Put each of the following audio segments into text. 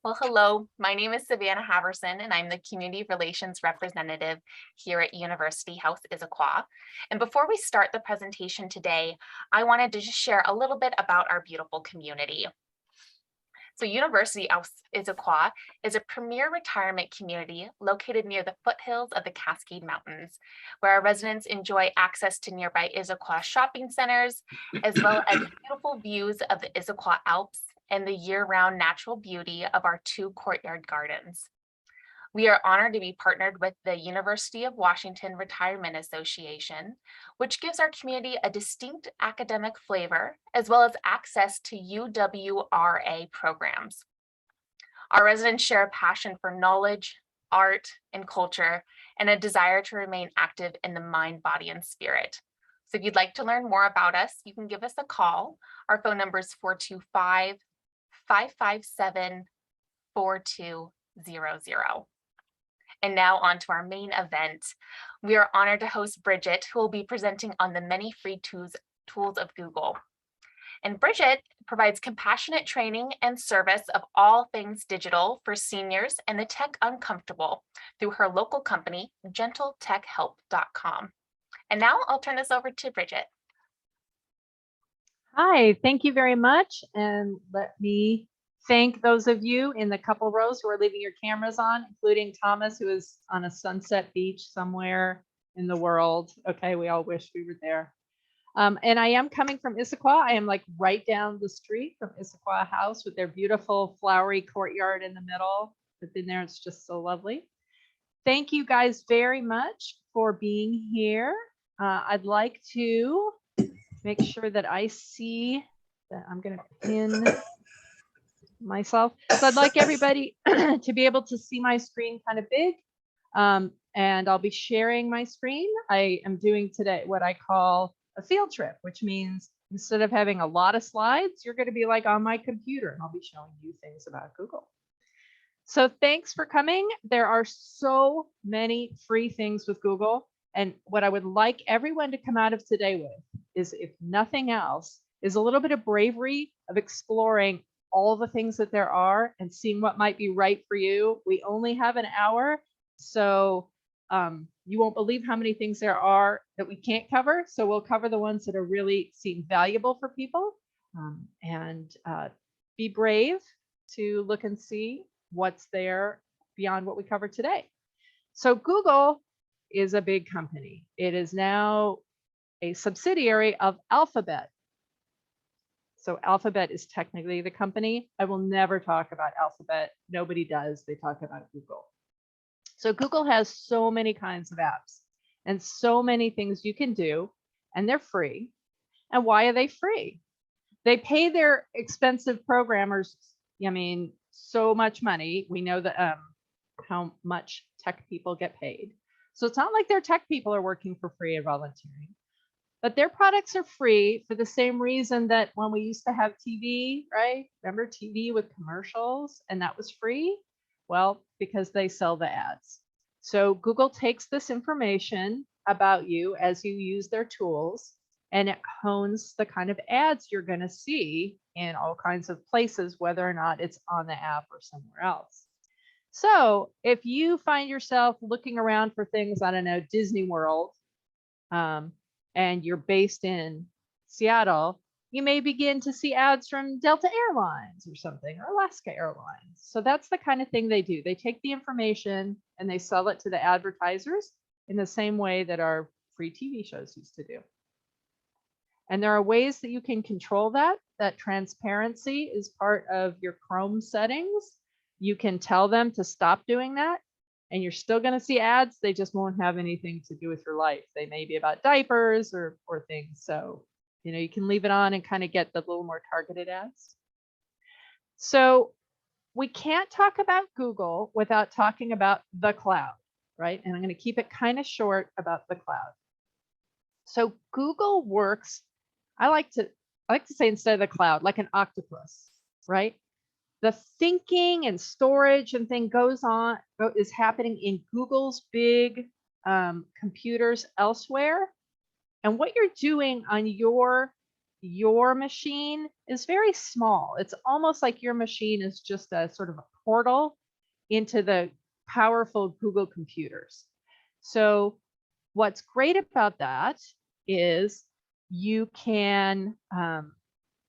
Well, hello, my name is Savannah Haverson, and I'm the Community Relations Representative here at University House Issaquah. And before we start the presentation today, I wanted to just share a little bit about our beautiful community. So University House Issaquah is a premier retirement community located near the foothills of the Cascade Mountains, where our residents enjoy access to nearby Issaquah shopping centers, as well as beautiful views of the Issaquah Alps and the year-round natural beauty of our two courtyard gardens. We are honored to be partnered with the University of Washington Retirement Association, which gives our community a distinct academic flavor, as well as access to UWRA programs. Our residents share a passion for knowledge, art, and culture, and a desire to remain active in the mind, body, and spirit. So if you'd like to learn more about us, you can give us a call. Our phone number is 425-557-4200. And now on to our main event. We are honored to host Bridget, who will be presenting on the many free tools of Google. And Bridget provides compassionate training and service of all things digital for seniors and the tech uncomfortable through her local company, GentleTechHelp.com. And now I'll turn this over to Bridget. Hi, thank you very much. And let me thank those of you in the couple rows who are leaving your cameras on, including Thomas, who is on a sunset beach somewhere in the world. Okay, we all wish we were there. And I am coming from Issaquah. I am like right down the street from Issaquah House with their beautiful flowery courtyard in the middle. I've been there, it's just so lovely. Thank you guys very much for being here. I'd like to make sure that I see that I'm going to pin myself. So I'd like everybody to be able to see my screen kind of big. And I'll be sharing my screen. I am doing today what I call a field trip, which means instead of having a lot of slides, you're going to be like on my computer and I'll be showing you things about Google. So thanks for coming. There are so many free things with Google. And what I would like everyone to come out of today with is, if nothing else, is a little bit of bravery of exploring all the things that there are and seeing what might be right for you. We only have an hour, so you won't believe how many things there are that we can't cover. So we'll cover the ones that are really seem valuable for people, and be brave to look and see what's there beyond what we covered today. So Google is a big company. It is now a subsidiary of Alphabet. So Alphabet is technically the company. I will never talk about Alphabet. Nobody does. They talk about Google. So Google has so many kinds of apps and so many things you can do, and they're free. And why are they free? They pay their expensive programmers, I mean, so much money. We know that how much tech people get paid. So it's not like their tech people are working for free and volunteering. But their products are free for the same reason that when we used to have TV, right? Remember TV with commercials and that was free? Well, because they sell the ads. So Google takes this information about you as you use their tools, and it hones the kind of ads you're going to see in all kinds of places, whether or not it's on the app or somewhere else. So if you find yourself looking around for things, I don't know, Disney World, and you're based in Seattle, you may begin to see ads from Delta Airlines or something, or Alaska Airlines. So that's the kind of thing they do. They take the information and they sell it to the advertisers in the same way that our free TV shows used to do. And there are ways that you can control that. That transparency is part of your Chrome settings. You can tell them to stop doing that, and you're still going to see ads. They just won't have anything to do with your life. They may be about diapers or things. So, you know, you can leave it on and kind of get the little more targeted ads. So we can't talk about Google without talking about the cloud, right? And I'm going to keep it kind of short about the cloud. So Google works, I like to say, instead of the cloud, like an octopus, right? The thinking and storage and thing is happening in Google's big computers elsewhere. And what you're doing on your your machine is very small. It's almost like your machine is just a sort of a portal into the powerful Google computers. So what's great about that is you can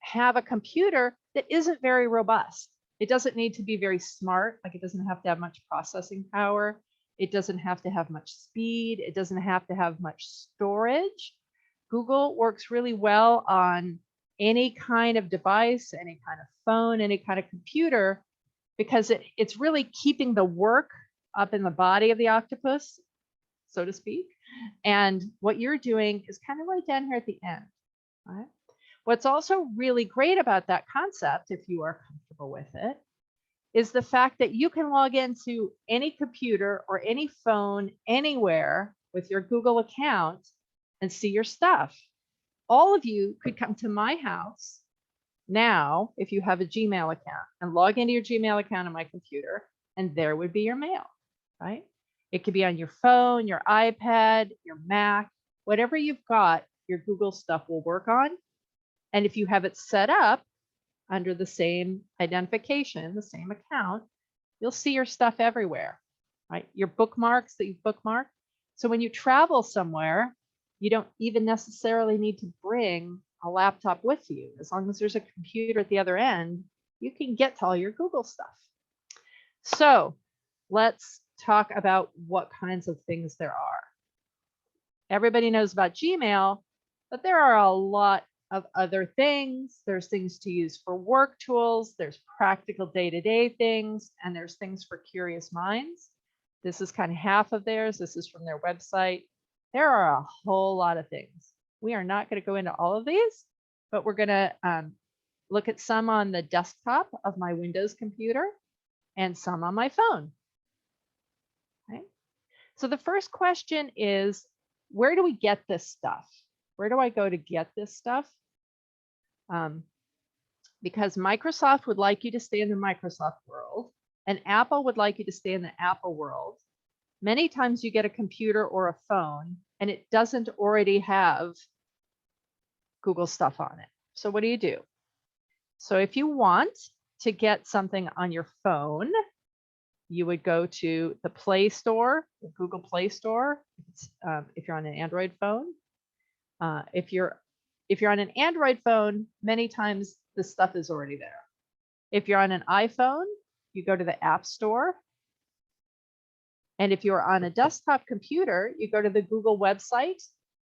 have a computer that isn't very robust. It doesn't need to be very smart, like it doesn't have to have much processing power. It doesn't have to have much speed. It doesn't have to have much storage. Google works really well on any kind of device, any kind of phone, any kind of computer, because it's really keeping the work up in the body of the octopus, so to speak. And what you're doing is kind of right down here at the end. Right? What's also really great about that concept, if you are comfortable with it, is the fact that you can log into any computer or any phone anywhere with your Google account and see your stuff. All of you could come to my house now, if you have a Gmail account, and log into your Gmail account on my computer, and there would be your mail, right? It could be on your phone, your iPad, your Mac, whatever you've got, your Google stuff will work on. And if you have it set up under the same identification, the same account, you'll see your stuff everywhere, right? Your bookmarks that you've bookmarked. So when you travel somewhere, you don't even necessarily need to bring a laptop with you. As long as there's a computer at the other end, you can get to all your Google stuff. So let's talk about what kinds of things there are. Everybody knows about Gmail, but there are a lot of other things. There's things to use for work tools, there's practical day-to-day things, and there's things for curious minds. This is kind of half of theirs. This is from their website. There are a whole lot of things. We are not going to go into all of these, but we're going to look at some on the desktop of my Windows computer and some on my phone. Okay. So the first question is, where do we get this stuff? Where do I go to get this stuff? Because Microsoft would like you to stay in the Microsoft world, and Apple would like you to stay in the Apple world. Many times you get a computer or a phone, and it doesn't already have Google stuff on it. So what do? So if you want to get something on your phone, you would go to the Play Store, the Google Play Store, if you're on an Android phone. If you're on an Android phone, many times the stuff is already there. If you're on an iPhone, you go to the App Store. And if you're on a desktop computer, you go to the Google website,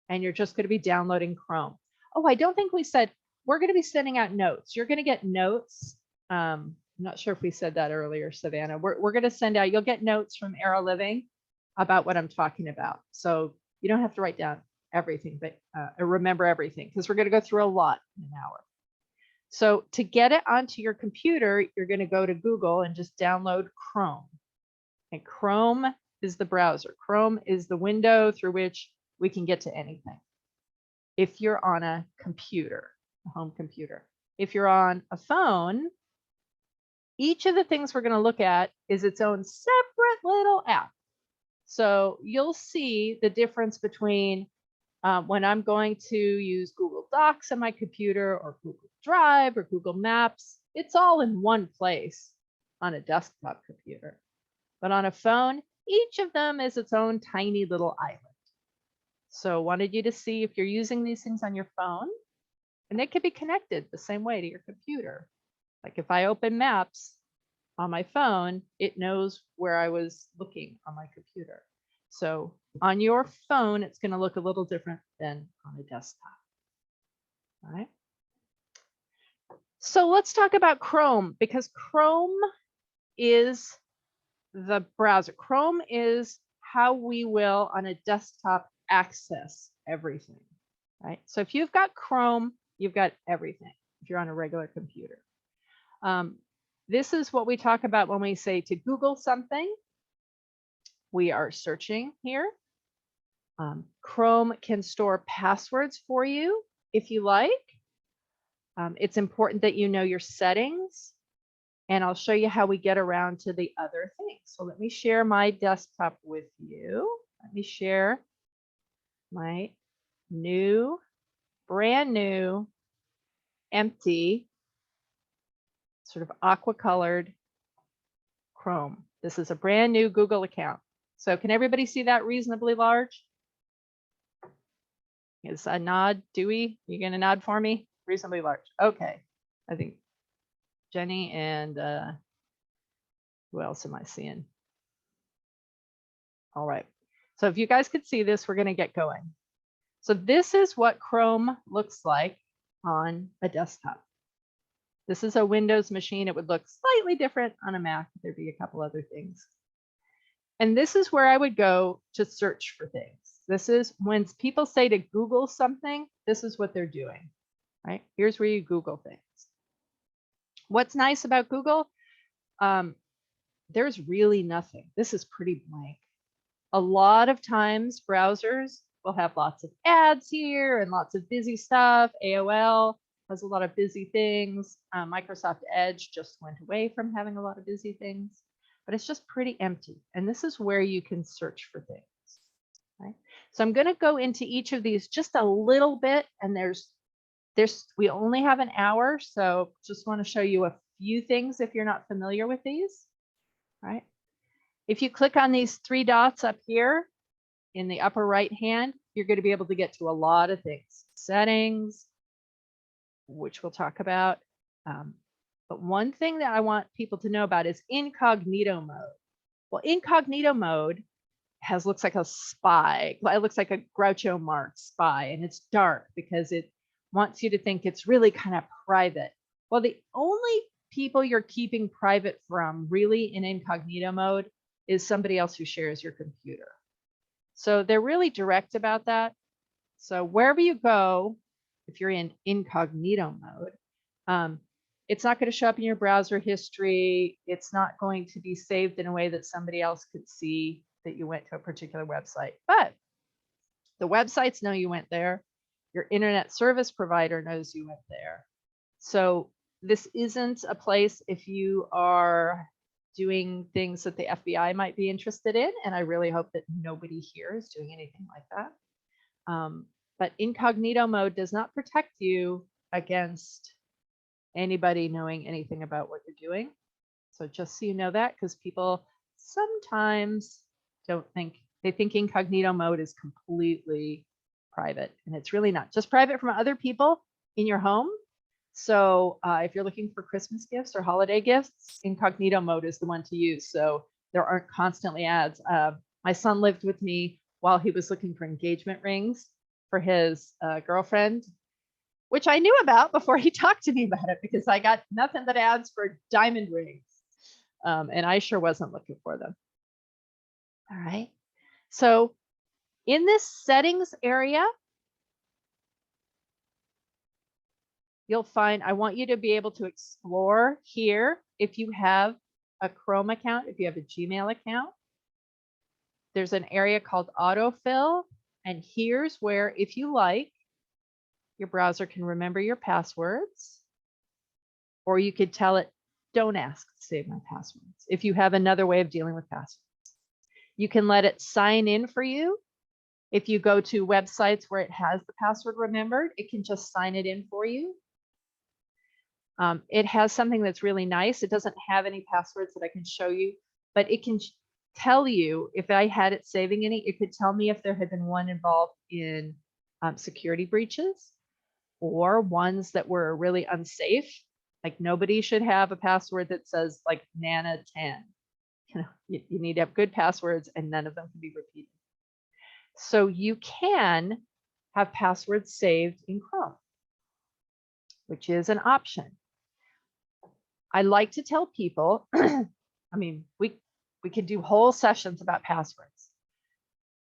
and you're just going to be downloading Chrome. Oh, I don't think we said we're going to be sending out notes. You're going to get notes. I'm not sure if we said that earlier, Savannah. We're going to send out, you'll get notes from Arrow Living about what I'm talking about. So you don't have to write down everything, but remember everything, because we're going to go through a lot in an hour. So to get it onto your computer, you're going to go to Google and just download Chrome. And Chrome is the browser. Chrome is the window through which we can get to anything. If you're on a computer, a home computer. If you're on a phone, each of the things we're going to look at is its own separate little app. So you'll see the difference between when I'm going to use Google Docs on my computer, or Google Drive, or Google Maps. It's all in one place on a desktop computer. But on a phone, each of them is its own tiny little island. So wanted you to see if you're using these things on your phone, and they could be connected the same way to your computer. Like if I open Maps on my phone, it knows where I was looking on my computer. So on your phone, it's going to look a little different than on a desktop. All right. So let's talk about Chrome, because Chrome is the browser. Chrome is how we will on a desktop access everything, right? So if you've got Chrome, you've got everything if you're on a regular computer. This is what we talk about when we say to Google something. We are searching here. Chrome can store passwords for you if you like. It's important that you know your settings, and I'll show you how we get around to the other things. So let me share my desktop with you. Let me share my brand new empty, sort of aqua colored Chrome. This is a brand new Google account. So can everybody see that reasonably large? Is a nod, Dewey? You gonna nod for me? Reasonably large. Okay. I think Jenny and who else am I seeing? All right. So if you guys could see this, we're gonna get going. So this is what Chrome looks like on a desktop. This is a Windows machine. It would look slightly different on a Mac. There'd be a couple other things. And this is where I would go to search for things. This is when people say to Google something, this is what they're doing, right? Here's where you Google things. What's nice about Google? There's really nothing. This is pretty blank. A lot of times browsers will have lots of ads here and lots of busy stuff. AOL has a lot of busy things. Microsoft Edge just went away from having a lot of busy things, but it's just pretty empty. And this is where you can search for things. Right? So I'm going to go into each of these just a little bit, and we only have an hour, so just want to show you a few things if you're not familiar with these. Right? If you click on these three dots up here in the upper right hand, you're going to be able to get to a lot of things. Settings, which we'll talk about. But one thing that I want people to know about is incognito mode. Well, incognito mode looks like a spy. It looks like a Groucho Marx spy, and it's dark because it wants you to think it's really kind of private. Well, the only people you're keeping private from really in incognito mode is somebody else who shares your computer. So they're really direct about that. So wherever you go, if you're in incognito mode, it's not going to show up in your browser history. It's not going to be saved in a way that somebody else could see that you went to a particular website. But the websites know you went there. Your internet service provider knows you went there. So this isn't a place if you are doing things that the FBI might be interested in. And I really hope that nobody here is doing anything like that. But incognito mode does not protect you against anybody knowing anything about what you're doing. So just so you know that, because people sometimes they think incognito mode is completely private, and it's really not. Just private from other people in your home. So if you're looking for Christmas gifts or holiday gifts, incognito mode is the one to use. So there aren't constantly ads. My son lived with me while he was looking for engagement rings for his girlfriend, which I knew about before he talked to me about it, because I got nothing but ads for diamond rings. And I sure wasn't looking for them. All right. So in this settings area, you'll find, I want you to be able to explore here. If you have a Chrome account, if you have a Gmail account, there's an area called autofill. And here's where, if you like, your browser can remember your passwords, or you could tell it, don't ask to save my passwords. If you have another way of dealing with passwords, you can let it sign in for you. If you go to websites where it has the password remembered, it can just sign it in for you. It has something that's really nice. It doesn't have any passwords that I can show you, but it can tell you if I had it saving any, it could tell me if there had been one involved in security breaches or ones that were really unsafe. Like nobody should have a password that says like Nana 10. You need to have good passwords and none of them can be repeated. So you can have passwords saved in Chrome, which is an option. I like to tell people, I mean, we could do whole sessions about passwords.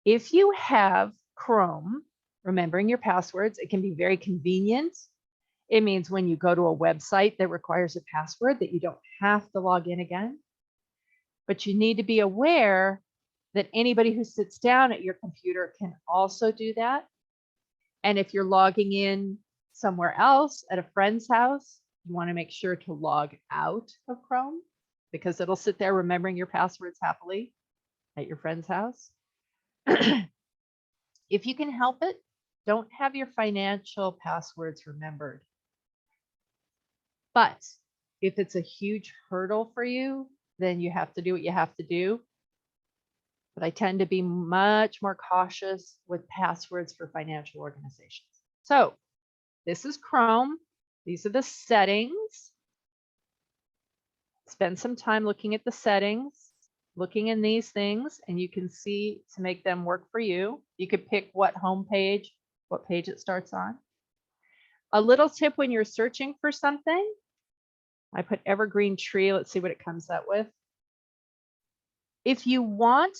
If you have Chrome, remembering your passwords, it can be very convenient. It means when you go to a website that requires a password that you don't have to log in again. But you need to be aware that anybody who sits down at your computer can also do that. And if you're logging in somewhere else at a friend's house, you want to make sure to log out of Chrome because it'll sit there remembering your passwords happily at your friend's house. If you can help it, don't have your financial passwords remembered. But if it's a huge hurdle for you, then you have to do what you have to do. But I tend to be much more cautious with passwords for financial organizations. So this is Chrome. These are the settings. Spend some time looking at the settings, looking in these things, and you can see to make them work for you. You could pick what home page, what page it starts on. A little tip when you're searching for something, I put evergreen tree. Let's see what it comes up with. If you want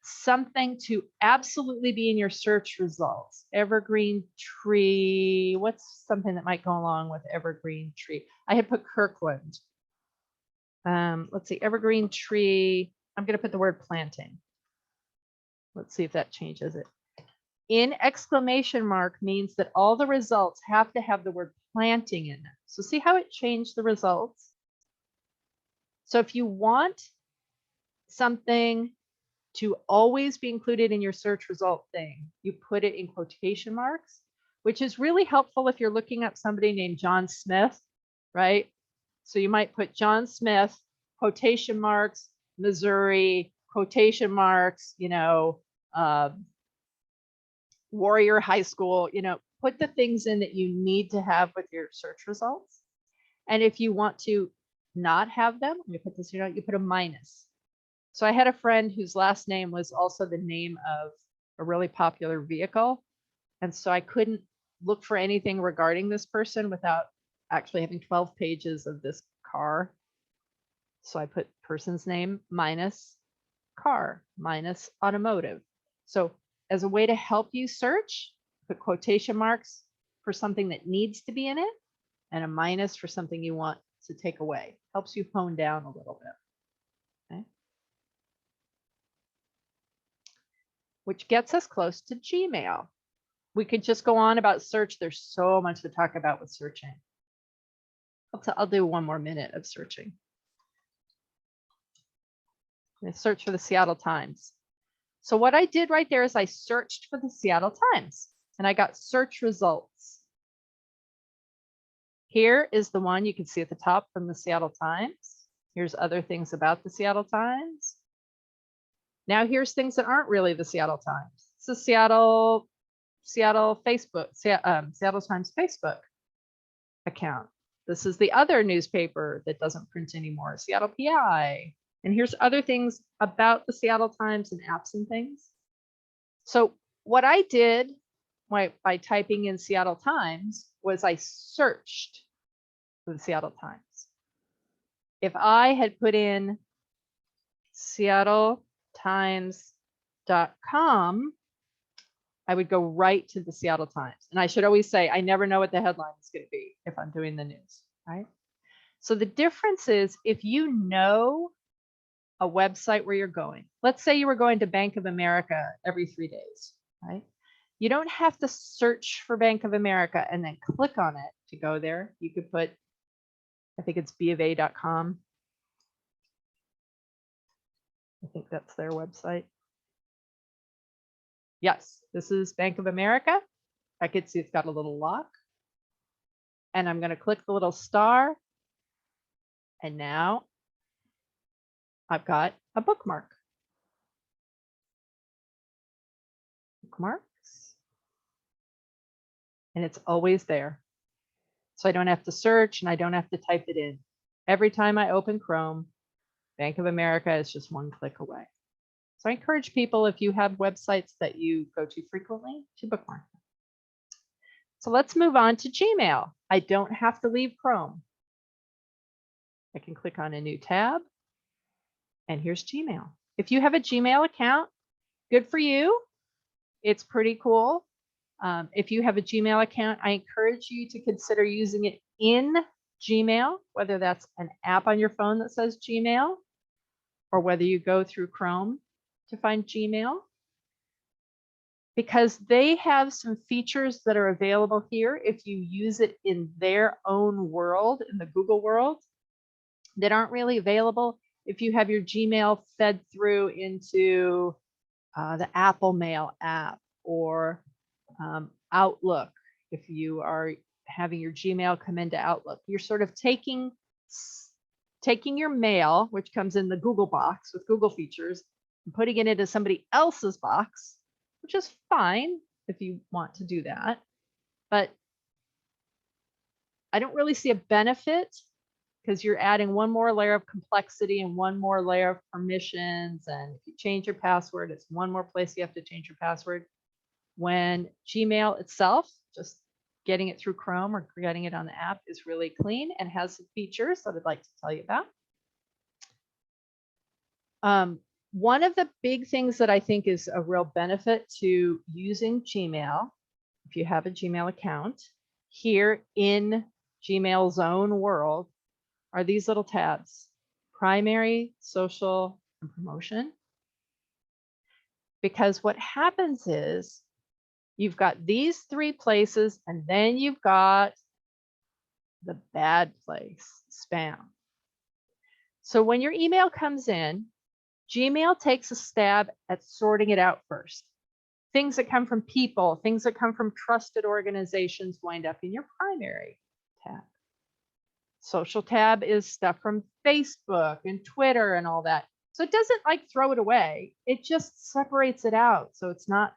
something to absolutely be in your search results, evergreen tree, what's something that might go along with evergreen tree? I had put Kirkland. Let's see, evergreen tree. I'm going to put the word planting. Let's see if that changes it. In exclamation mark means that all the results have to have the word planting in them. So see how it changed the results? So if you want something to always be included in your search result thing, you put it in quotation marks, which is really helpful if you're looking up somebody named John Smith, right? So you might put John Smith, quotation marks, Missouri, quotation marks, Warrior High School, put the things in that you need to have with your search results. And if you want to not have them, you put this, you put a minus. So I had a friend whose last name was also the name of a really popular vehicle. And so I couldn't look for anything regarding this person without actually having 12 pages of this car. So I put person's name minus car minus automotive. So as a way to help you search, put quotation marks for something that needs to be in it and a minus for something you want to take away. Helps you hone down a little bit. Okay. Which gets us close to Gmail. We could just go on about search. There's so much to talk about with searching. I'll do one more minute of searching. I'm going to search for the Seattle Times. So what I did right there is I searched for the Seattle Times and I got search results. Here is the one you can see at the top from the Seattle Times. Here's other things about the Seattle Times. Now here's things that aren't really the Seattle Times. It's the Seattle Facebook, Seattle Times Facebook account. This is the other newspaper that doesn't print anymore, Seattle PI. And here's other things about the Seattle Times and apps and things. So what I did by typing in Seattle Times was I searched for the Seattle Times. If I had put in seattletimes.com, I would go right to the Seattle Times. And I should always say, I never know what the headline is going to be if I'm doing the news, right? So the difference is if you know a website where you're going, let's say you were going to Bank of America every 3 days, right? You don't have to search for Bank of America and then click on it to go there. You could put, I think it's bofa.com. I think that's their website. Yes, this is Bank of America. I could see it's got a little lock. And I'm going to click the little star. And now I've got a bookmark. Bookmarks. And it's always there. So I don't have to search and I don't have to type it in. Every time I open Chrome, Bank of America is just one click away. So I encourage people, if you have websites that you go to frequently, to bookmark them. So let's move on to Gmail. I don't have to leave Chrome. I can click on a new tab. And here's Gmail. If you have a Gmail account, good for you. It's pretty cool. If you have a Gmail account, I encourage you to consider using it in Gmail, whether that's an app on your phone that says Gmail, or whether you go through Chrome to find Gmail, because they have some features that are available here if you use it in their own world, in the Google world, that aren't really available if you have your Gmail fed through into the Apple Mail app or Outlook, if you are having your Gmail come into Outlook. You're sort of taking your mail, which comes in the Google box with Google features, and putting it into somebody else's box, which is fine if you want to do that. But I don't really see a benefit because you're adding one more layer of complexity and one more layer of permissions. And if you change your password, it's one more place you have to change your password. When Gmail itself, just getting it through Chrome or getting it on the app, is really clean and has some features that I'd like to tell you about. One of the big things that I think is a real benefit to using Gmail, if you have a Gmail account, here in Gmail's own world, are these little tabs: primary, social, and promotion. Because what happens is you've got these three places, and then you've got the bad place, spam. So when your email comes in, Gmail takes a stab at sorting it out first. Things that come from people, things that come from trusted organizations wind up in your primary tab. Social tab is stuff from Facebook and Twitter and all that. So it doesn't like throw it away. It just separates it out so it's not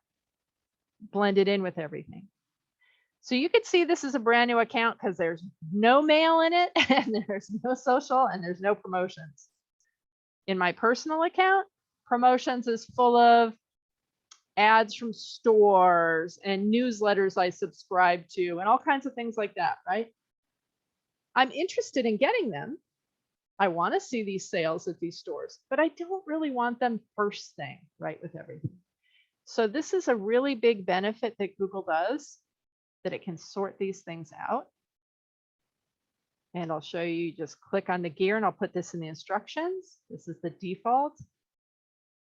blended in with everything. So you could see this is a brand new account because there's no mail in it and there's no social and there's no promotions. In my personal account, promotions is full of ads from stores and newsletters I subscribe to and all kinds of things like that, right? I'm interested in getting them. I want to see these sales at these stores, but I don't really want them first thing, right, with everything. So this is a really big benefit that Google does, that it can sort these things out. And I'll show you, just click on the gear and I'll put this in the instructions. This is the default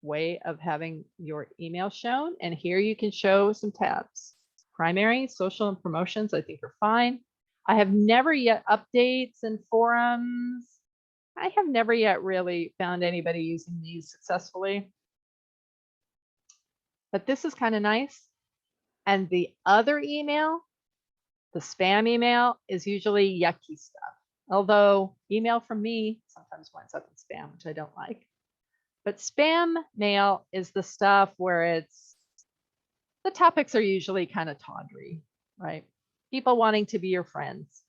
way of having your email shown. And here you can show some tabs. Primary, social, and promotions, I think are fine. I have never yet updates and forums. I have never yet really found anybody using these successfully. But this is kind of nice. And the other email, the spam email, is usually yucky stuff. Although email from me sometimes winds up in spam, which I don't like. But spam mail is the stuff where the topics are usually kind of tawdry, right? People wanting to be your friends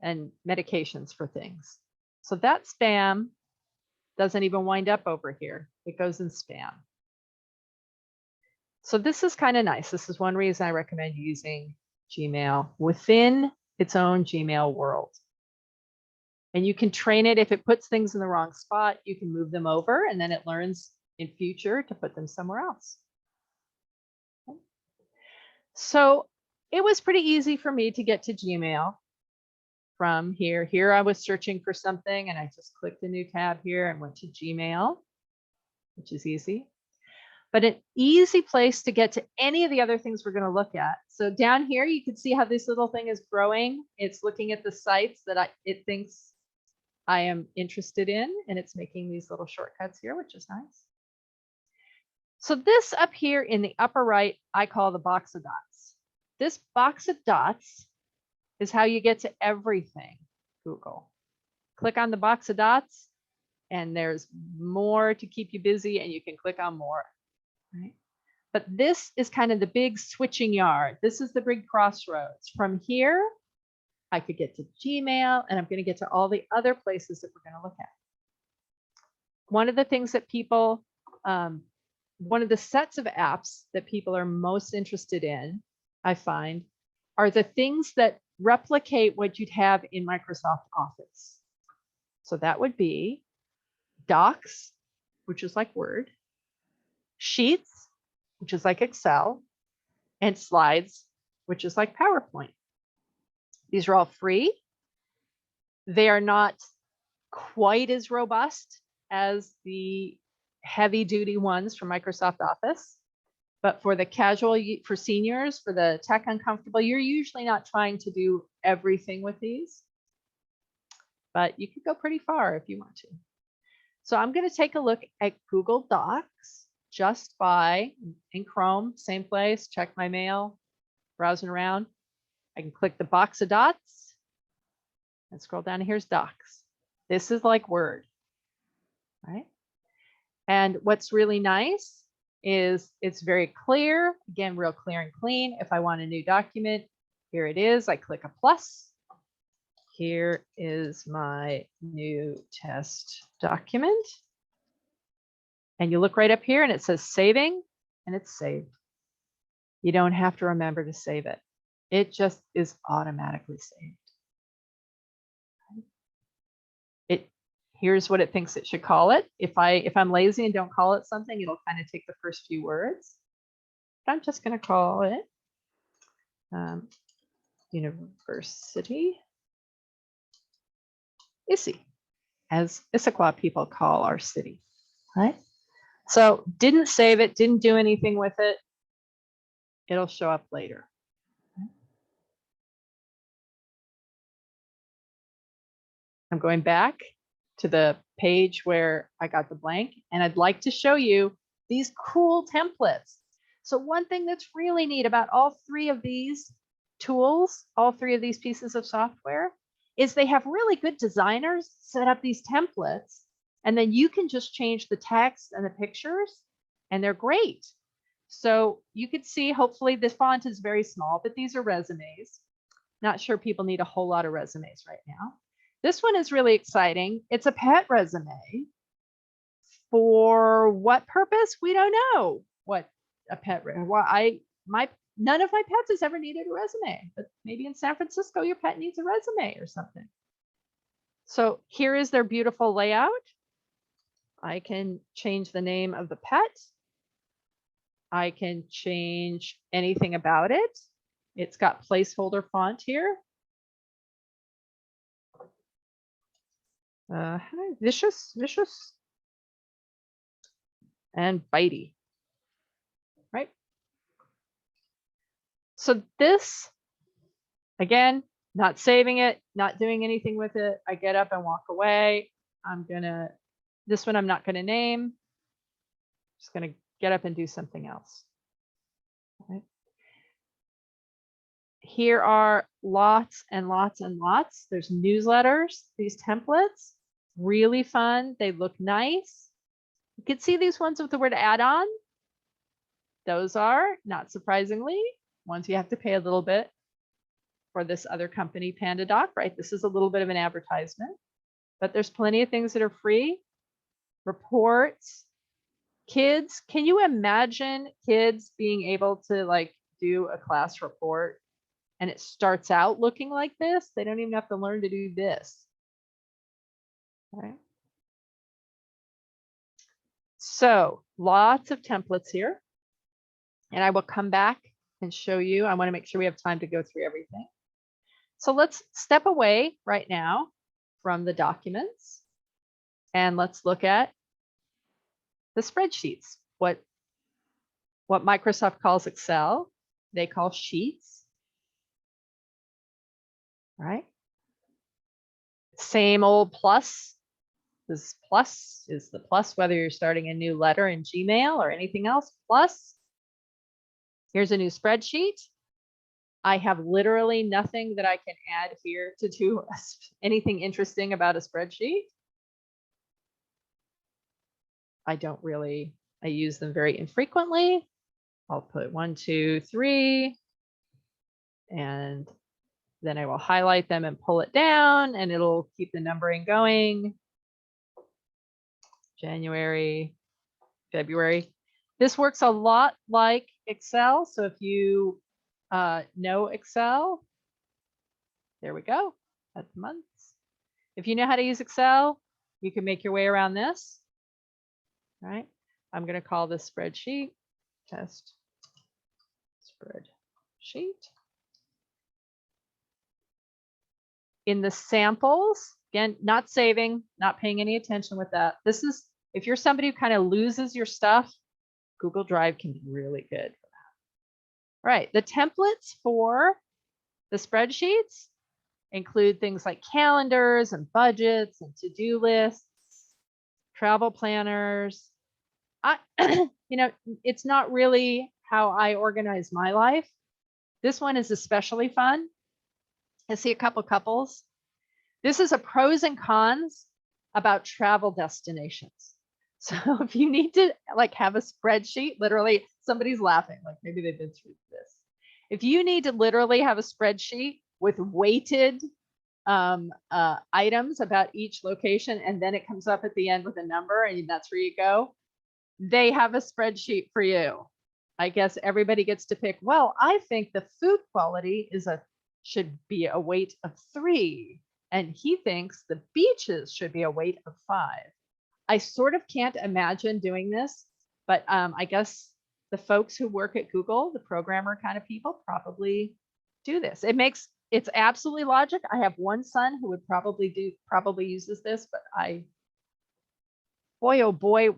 and medications for things. So that spam doesn't even wind up over here. It goes in spam. So this is kind of nice. This is one reason I recommend using Gmail within its own Gmail world. And you can train it. If it puts things in the wrong spot, you can move them over and then it learns in future to put them somewhere else. Okay. So it was pretty easy for me to get to Gmail from here. Here I was searching for something and I just clicked a new tab here and went to Gmail, which is easy. But an easy place to get to any of the other things we're going to look at. So down here, you can see how this little thing is growing. It's looking at the sites that it thinks I am interested in, and it's making these little shortcuts here, which is nice. So this up here in the upper right, I call the box of dots. This box of dots is how you get to everything Google. Click on the box of dots, and there's more to keep you busy, and you can click on more. Right? But this is kind of the big switching yard. This is the big crossroads. From here, I could get to Gmail, and I'm going to get to all the other places that we're going to look at. One of the things that people, one of the sets of apps that people are most interested in, I find, are the things that replicate what you'd have in Microsoft Office. So that would be Docs, which is like Word, Sheets, which is like Excel, and Slides, which is like PowerPoint. These are all free. They are not quite as robust as the heavy duty ones from Microsoft Office, but for the casual, for seniors, for the tech uncomfortable, you're usually not trying to do everything with these, but you could go pretty far if you want to. So I'm going to take a look at Google Docs just by, in Chrome, same place, check my mail, browsing around. I can click the box of dots and scroll down. Here's docs. This is like Word, right? And what's really nice is it's very clear, again, real clear and clean. If I want a new document, here it is. I click a plus. Here is my new test document. And you look right up here and it says saving, and it's saved. You don't have to remember to save it. It just is automatically saved. Here's what it thinks it should call it. If I'm lazy and don't call it something, it'll kind of take the first few words. But I'm just going to call it University ISSE, as Issaquah people call our city, right? So didn't save it, didn't do anything with it. It'll show up later. I'm going back to the page where I got the blank, and I'd like to show you these cool templates. So one thing that's really neat about all three of these tools, all three of these pieces of software, is they have really good designers set up these templates, and then you can just change the text and the pictures, and they're great. So you could see, hopefully this font is very small, but these are resumes. Not sure people need a whole lot of resumes right now. This one is really exciting. It's a pet resume. For what purpose? We don't know what a pet, none of my pets has ever needed a resume, but maybe in San Francisco, your pet needs a resume or something. So here is their beautiful layout. I can change the name of the pet. I can change anything about it. It's got placeholder font here. Vicious, and bitey, right? So this, again, not saving it, not doing anything with it. I get up and walk away. This one I'm not gonna name. Just gonna get up and do something else. Okay. Here are lots and lots and lots. There's newsletters, these templates, really fun. They look nice. You can see these ones with the word add-on. Those are, not surprisingly, ones you have to pay a little bit for this other company, PandaDoc, right? This is a little bit of an advertisement, but there's plenty of things that are free. Reports, kids. Can you imagine kids being able to like do a class report and it starts out looking like this? They don't even have to learn to do this. Okay. So lots of templates here, and I will come back and show you. I want to make sure we have time to go through everything. So let's step away right now from the documents and let's look at the spreadsheets. What Microsoft calls Excel, they call Sheets. All right. Same old plus. This plus is the plus whether you're starting a new letter in Gmail or anything else. Plus, here's a new spreadsheet. I have literally nothing that I can add here to do anything interesting about a spreadsheet. I use them very infrequently. I'll put 1, 2, 3, and then I will highlight them and pull it down, and it'll keep the numbering going. January, February. This works a lot like Excel. So if you know Excel, there we go. That's months. If you know how to use Excel, you can make your way around this. All right. I'm going to call this spreadsheet test spreadsheet. In the samples, again, not saving, not paying any attention with that. This is, if you're somebody who kind of loses your stuff, Google Drive can be really good for that. All right, the templates for the spreadsheets include things like calendars and budgets and to-do lists, travel planners. It's not really how I organize my life. This one is especially fun I see a couple couples. This is a pros and cons about travel destinations. So if you need to like have a spreadsheet, literally somebody's laughing, like maybe they've been through this. If you need to literally have a spreadsheet with weighted items about each location, and then it comes up at the end with a number and that's where you go, they have a spreadsheet for you. I guess everybody gets to pick, well, I think the food quality should be a weight of 3. And he thinks the beaches should be a weight of 5. I sort of can't imagine doing this, but I guess the folks who work at Google, the programmer kind of people, probably do this. It's absolutely logic. I have one son who would probably uses this, but boy, oh boy,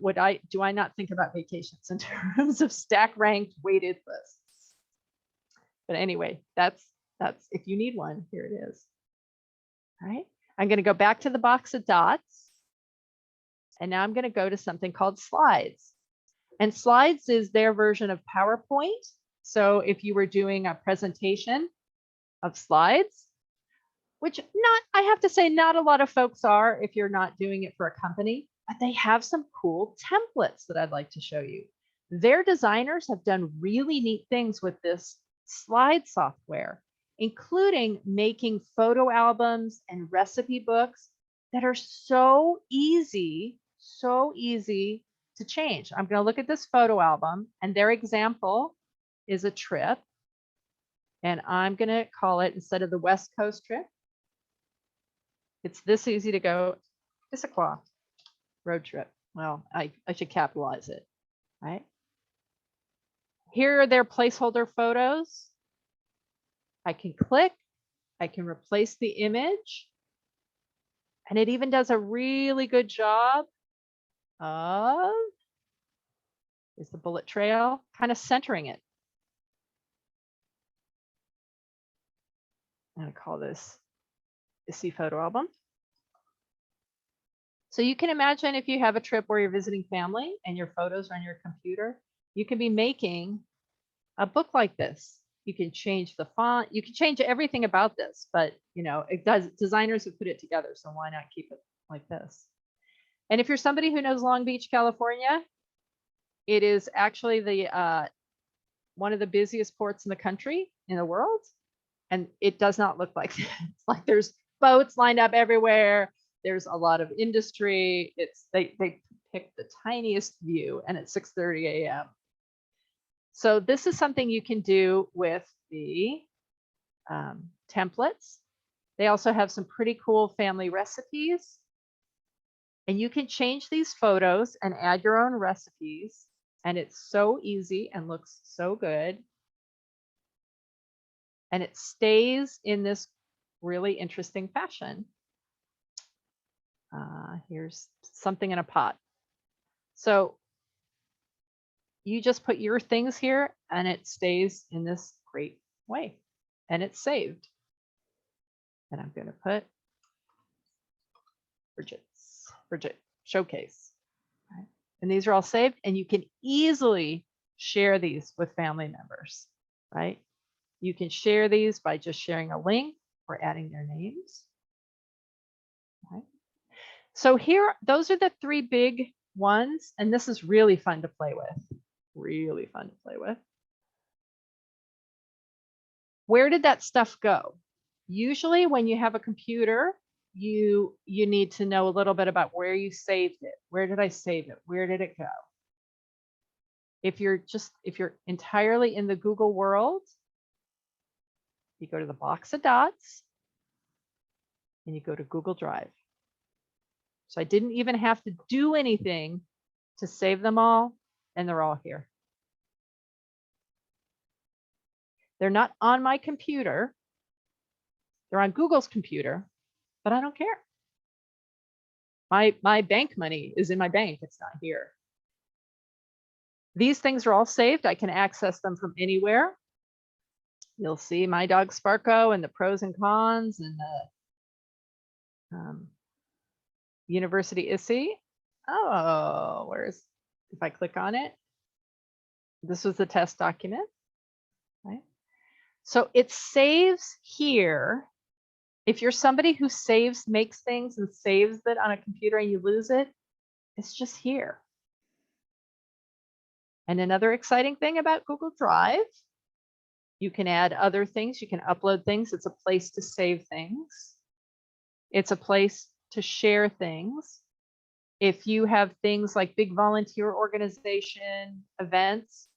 do I not think about vacations in terms of stack ranked weighted lists. But anyway, that's if you need one, here it is. All right, I'm going to go back to the box of dots. And now I'm going to go to something called Slides. And Slides is their version of PowerPoint. So if you were doing a presentation of slides, which I have to say, not a lot of folks are if you're not doing it for a company, but they have some cool templates that I'd like to show you. Their designers have done really neat things with this slide software, including making photo albums and recipe books that are so easy to change. I'm going to look at this photo album, and their example is a trip. And I'm going to call it, instead of the West Coast trip, it's this easy to go, Issaquah road trip. Well, I should capitalize it, right? Here are their placeholder photos. I can click, I can replace the image, and it even does a really good job of, is the bullet trail, kind of centering it. I'm going to call this Issy photo album. So you can imagine if you have a trip where you're visiting family and your photos are on your computer, you can be making a book like this. You can change the font, you can change everything about this, but designers have put it together, so why not keep it like this? And if you're somebody who knows Long Beach, California, it is actually the one of the busiest ports in the country, in the world. And it does not look like that. It's like there's boats lined up everywhere. There's a lot of industry. They picked the tiniest view, and it's 6:30 a.m. So this is something you can do with the templates. They also have some pretty cool family recipes. And you can change these photos and add your own recipes. And it's so easy and looks so good. And it stays in this really interesting fashion. Here's something in a pot. So you just put your things here and it stays in this great way. And it's saved. And I'm going to put Bridget Showcase. Right? And these are all saved, and you can easily share these with family members, right? You can share these by just sharing a link or adding their names. Right? So here, those are the 3 big ones, and this is really fun to play with. Really fun to play with. Where did that stuff go? Usually when you have a computer, you need to know a little bit about where you saved it. Where did I save it? Where did it go? If you're entirely in the Google world, you go to the box of dots and you go to Google Drive. So I didn't even have to do anything to save them all, and they're all here. They're not on my computer. They're on Google's computer, but I don't care. My bank money is in my bank. It's not here. These things are all saved. I can access them from anywhere. You'll see my dog Sparko and the pros and cons and the University Issy. Oh, if I click on it, this was the test document, right? So it saves here If you're somebody who makes things and saves it on a computer and you lose it, it's just here. And another exciting thing about Google Drive, you can add other things, you can upload things. It's a place to save things. It's a place to share things. If you have things like big volunteer organization events,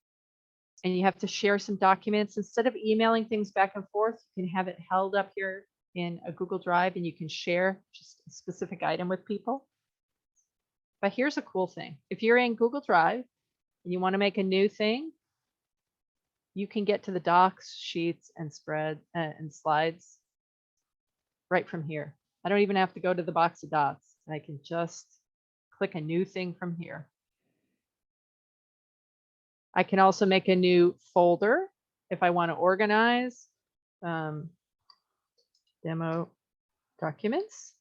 and you have to share some documents, instead of emailing things back and forth, you can have it held up here in a Google Drive and you can share just a specific item with people. But here's a cool thing. If you're in Google Drive and you want to make a new thing, you can get to the docs, sheets, and and slides right from here. I don't even have to go to the box of dots. I can just click a new thing from here. I can also make a new folder if I want to organize demo documents,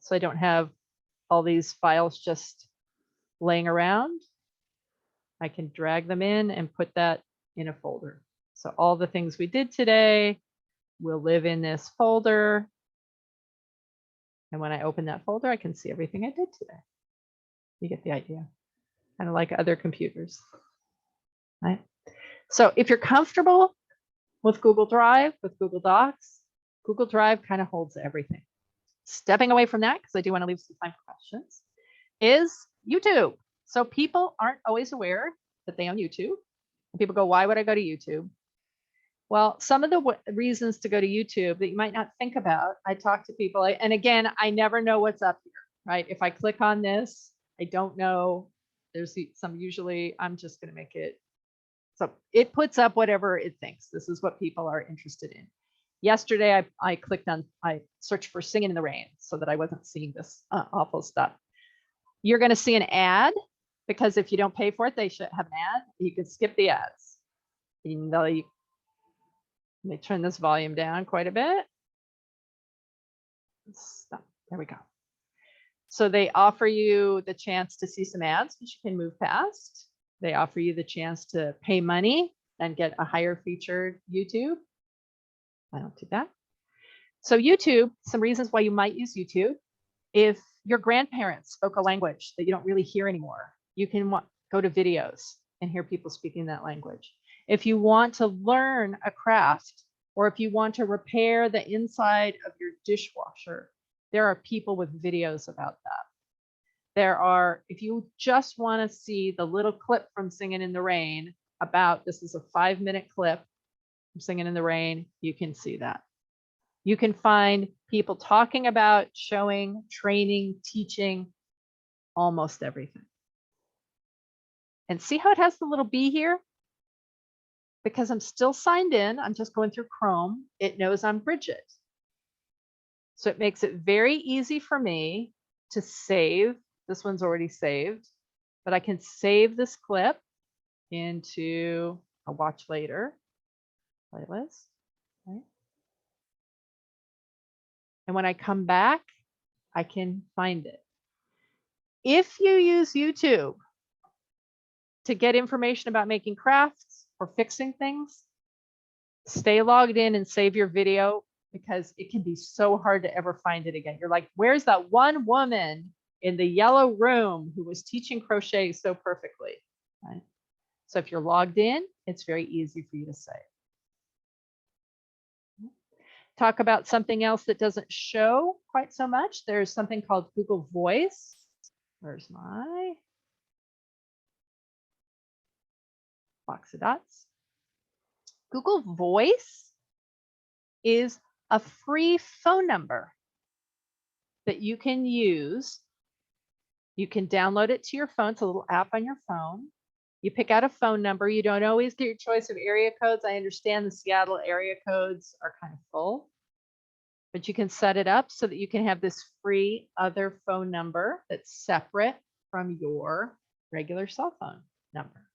so I don't have all these files just laying around. I can drag them in and put that in a folder. So all the things we did today will live in this folder. And when I open that folder, I can see everything I did today. You get the idea. Kind of like other computers. Right? So if you're comfortable with Google Drive, with Google Docs, Google Drive kind of holds everything. Stepping away from that, because I do want to leave some time for questions, is YouTube. So people aren't always aware that they own YouTube. People go, why would I go to YouTube? Well, some of the reasons to go to YouTube that you might not think about, I talk to people, and again, I never know what's up here, right? If I click on this, I don't know. There's some, usually I'm just going to make it. So it puts up whatever it thinks. This is what people are interested in. Yesterday, I searched for Singing in the Rain so that I wasn't seeing this awful stuff. You're going to see an ad, because if you don't pay for it, they should have an ad. You can skip the ads. Even though let me turn this volume down quite a bit. Stop. There we go. So they offer you the chance to see some ads, which you can move past. They offer you the chance to pay money and get a higher featured YouTube. I don't do that. So YouTube, some reasons why you might use YouTube. If your grandparents spoke a language that you don't really hear anymore, you can go to videos and hear people speaking that language. If you want to learn a craft, or if you want to repair the inside of your dishwasher, there are people with videos about that. There are, if you just want to see the little clip from Singing in the Rain about, this is a 5-minute clip from Singing in the Rain, you can see that. You can find people talking about, showing, training, teaching, almost everything. And see how it has the little B here? Because I'm still signed in, I'm just going through Chrome, it knows I'm Bridget. So it makes it very easy for me to save. This one's already saved, but I can save this clip into a watch later playlist. Right? And when I come back, I can find it. If you use YouTube to get information about making crafts or fixing things, stay logged in and save your video, because it can be so hard to ever find it again. You're like, where's that one woman in the yellow room who was teaching crochet so perfectly? Right? So if you're logged in, it's very easy for you to save. Talk about something else that doesn't show quite so much. There's something called Google Voice. Where's my box of dots? Google Voice is a free phone number that you can use. You can download it to your phone. It's a little app on your phone. You pick out a phone number. You don't always get your choice of area codes. I understand the Seattle area codes are kind of full, but you can set it up so that you can have this free other phone number that's separate from your regular cell phone number.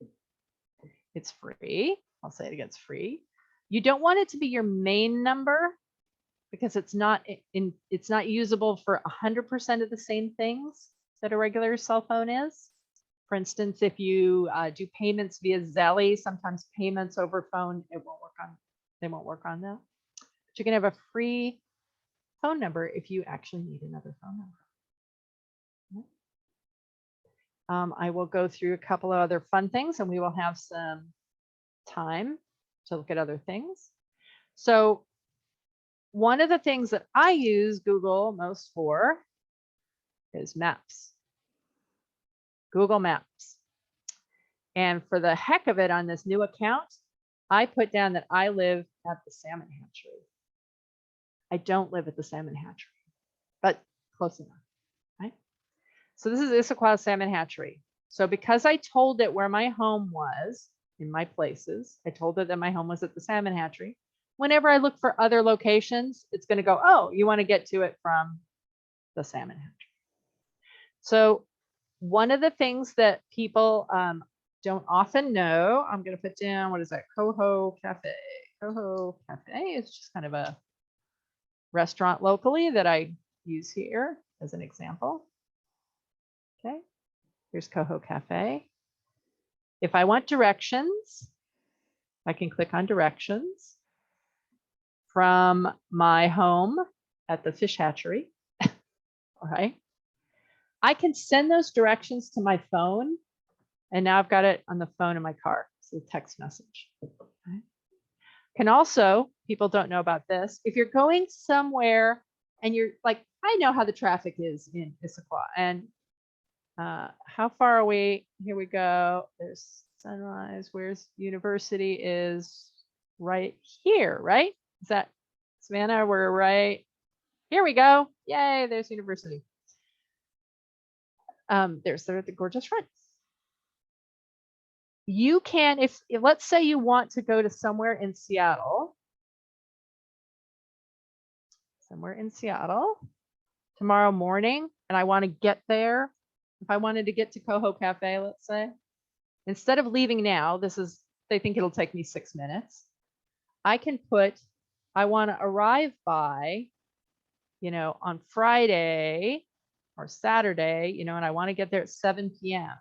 It's free. I'll say it again, it's free. You don't want it to be your main number, because it's not usable for 100% of the same things that a regular cell phone is. For instance, if you do payments via Zelle, sometimes payments over phone, they won't work on that. But you can have a free phone number if you actually need another phone number. I will go through a couple of other fun things and we will have some time to look at other things. So one of the things that I use Google most for is Maps. Google Maps. And for the heck of it on this new account, I put down that I live at the salmon hatchery. I don't live at the salmon hatchery, but close enough, right? So this is Issaquah Salmon Hatchery. So because I told it where my home was in my places, I told it that my home was at the salmon hatchery. Whenever I look for other locations, it's going to go, oh, you want to get to it from the salmon hatchery. So one of the things that people don't often know, I'm going to put down, what is that? Coho Cafe. Coho Cafe is just kind of a restaurant locally that I use here as an example. Okay, here's Coho Cafe. If I want directions, I can click on directions from my home at the fish hatchery. All right. I can send those directions to my phone, and now I've got it on the phone in my car. So text message. Okay. Can also, people don't know about this, if you're going somewhere and you're like, I know how the traffic is in Issaquah, and how far away, here we go, there's Sunrise, where's University is right here, right? Is that Savannah? We're right, here we go, yay, there's University. There's the gorgeous friends. You can, if let's say you want to go to somewhere in Seattle, tomorrow morning, and I want to get there. If I wanted to get to Coho Cafe, let's say, instead of leaving now, they think it'll take me 6 minutes. I can put, I want to arrive by, on Friday or Saturday, and I want to get there at 7 p.m.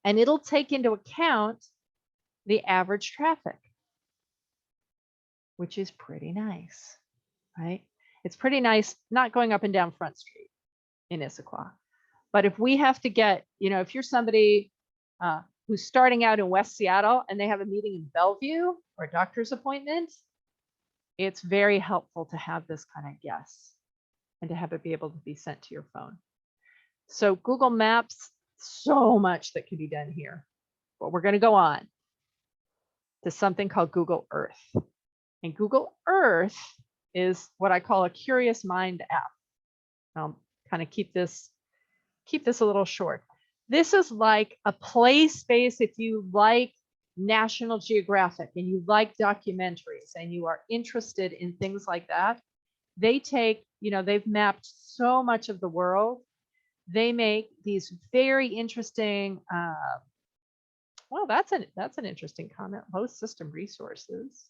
And it'll take into account the average traffic, which is pretty nice, right? It's pretty nice not going up and down Front Street in Issaquah. But if we have to get, if you're somebody who's starting out in West Seattle and they have a meeting in Bellevue or a doctor's appointment, it's very helpful to have this kind of guess and to have it be able to be sent to your phone. So Google Maps, so much that can be done here. But we're going to go on to something called Google Earth. And Google Earth is what I call a curious mind app. I'll kind of keep this a little short. This is like a play space if you like National Geographic and you like documentaries and you are interested in things like that. They take, they've mapped so much of the world. They make these very interesting, well, that's an interesting comment. Low system resources.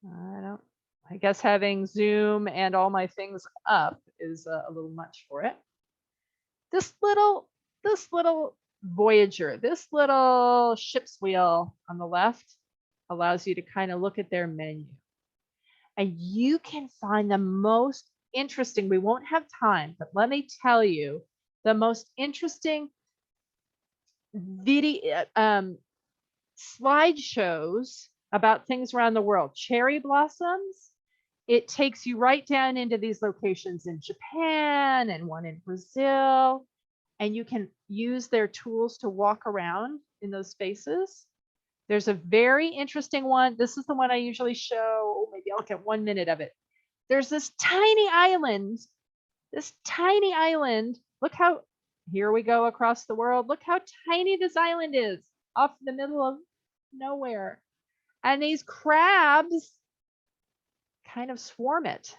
I guess having Zoom and all my things up is a little much for it. This little Voyager, this little ship's wheel on the left allows you to kind of look at their menu. And you can find the most interesting, we won't have time, but let me tell you, the most interesting video slideshows about things around the world. Cherry blossoms, it takes you right down into these locations in Japan and one in Brazil, and you can use their tools to walk around in those spaces. There's a very interesting one. This is the one I usually show. Maybe I'll get 1 minute of it. There's this tiny island. Look how, here we go across the world. Look how tiny this island is off in the middle of nowhere. And these crabs kind of swarm it.